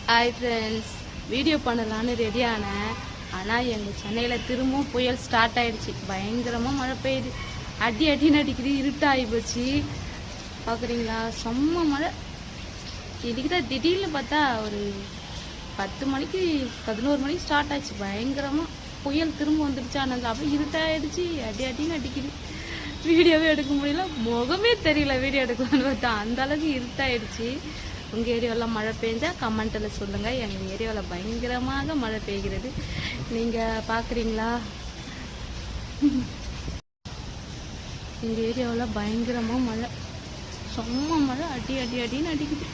Hi friends, video பண்ணலான்னு ready ஆனேன். ஆனால் எங்கள் சென்னையில் திரும்பவும் புயல் ஸ்டார்ட் ஆகிடுச்சு. பயங்கரமாக மழை பெய்யுது. அடின்னு அடிக்குது. இருட்டாகி போச்சு. பார்க்குறீங்களா? செம்ம மழை. இன்னைக்கு தான் திடீர்னு பார்த்தா ஒரு 10 மணிக்கு 11 மணிக்கு ஸ்டார்ட் ஆச்சு. பயங்கரமாக புயல் திரும்ப வந்துடுச்சு. ஆனால் அப்படியே இருட்டாகிடுச்சு. அடின்னு அடிக்குது. வீடியோவே எடுக்க முடியல. முகமே தெரியல வீடியோ எடுக்கலான்னு பார்த்தா. அந்த அளவுக்கு இருட்டாயிடுச்சு. உங்கள் ஏரியாவில் மழை பெஞ்சால் கமெண்ட்டில் சொல்லுங்கள். எங்கள் ஏரியாவில் பயங்கரமாக மழை பெய்கிறது. நீங்கள் பார்க்குறீங்களா? எங்கள் ஏரியாவில் பயங்கரமாக மழை, செம்ம மழை. அடின்னு அடிக்குது.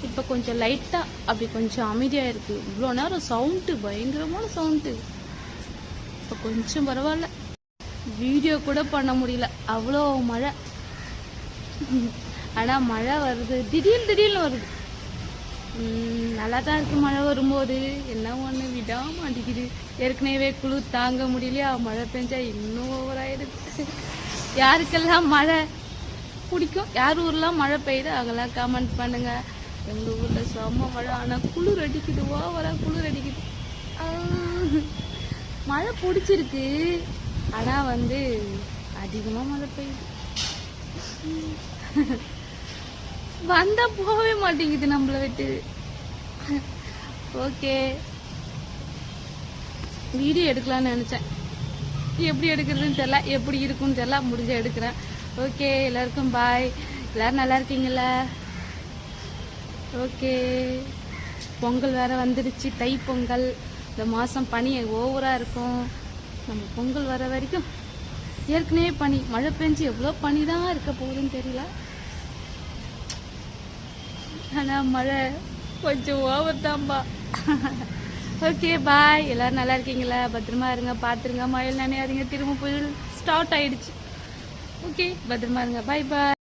இப்போ கொஞ்சம் லைட்டாக அப்படி கொஞ்சம் அமைதியாக இருக்குது. இவ்வளோ நேரம் சவுண்டு, பயங்கரமான சவுண்டு. இப்போ கொஞ்சம் பரவாயில்ல. வீடியோ கூட பண்ண முடியல, அவ்வளோ மழை. ஆனால் மழை வருது, திடீர்னு வருது. நல்லா தான் இருக்குது மழை வரும்போது. என்ன ஒன்று விட மாட்டேங்குது. ஏற்கனவே குளிர் தாங்க முடியலையா, மழை பெஞ்சா இன்னும் ஓவராயிடுது. யாருக்கெல்லாம் மழை பிடிக்கும், யார் ஊர்லாம் மழை பெய்யுது அங்கெல்லாம் கமெண்ட் பண்ணுங்க. எங்கள் ஊரில் செம்ம மழை, ஆனால் குளிர் அடிக்குது. ஓவராக குளிர் அடிக்குது. மழை பிடிச்சிருக்கு, ஆனால் அதிகமாக மழை பெய்யுது. வந்தா போகவே மாட்டேங்குது நம்மளை விட்டு. ஓகே, வீடியோ எடுக்கலான்னு நினச்சேன். எப்படி எடுக்கிறதுன்னு தெரில, எப்படி இருக்குன்னு தெரில. முடிஞ்ச எடுக்கிறேன். ஓகே, எல்லாருக்கும் பாய். எல்லோரும் நல்லா இருக்கீங்களா? ஓகே, பொங்கல் வேறு வந்துடுச்சு. தை பொங்கல். இந்த மாதம் பனி ஓவராக இருக்கும். நம்ம பொங்கல் வர வரைக்கும் ஏற்கனவே பனி, மழை பெஞ்சு எவ்வளோ பனி தான் இருக்க போகுதுன்னு தெரியல. ஆனால் மழை கொஞ்சம் ஓவர் தான்பா. Okay bye. எல்லோரும் நல்லா இருக்கீங்களா? பத்திரமா இருங்க, பார்த்துருங்க, மழையில் நினையாதீங்க. திரும்ப புயல் ஸ்டார்ட் ஆகிடுச்சு. ஓகே, பத்திரமா இருங்க. பாய் பாய்.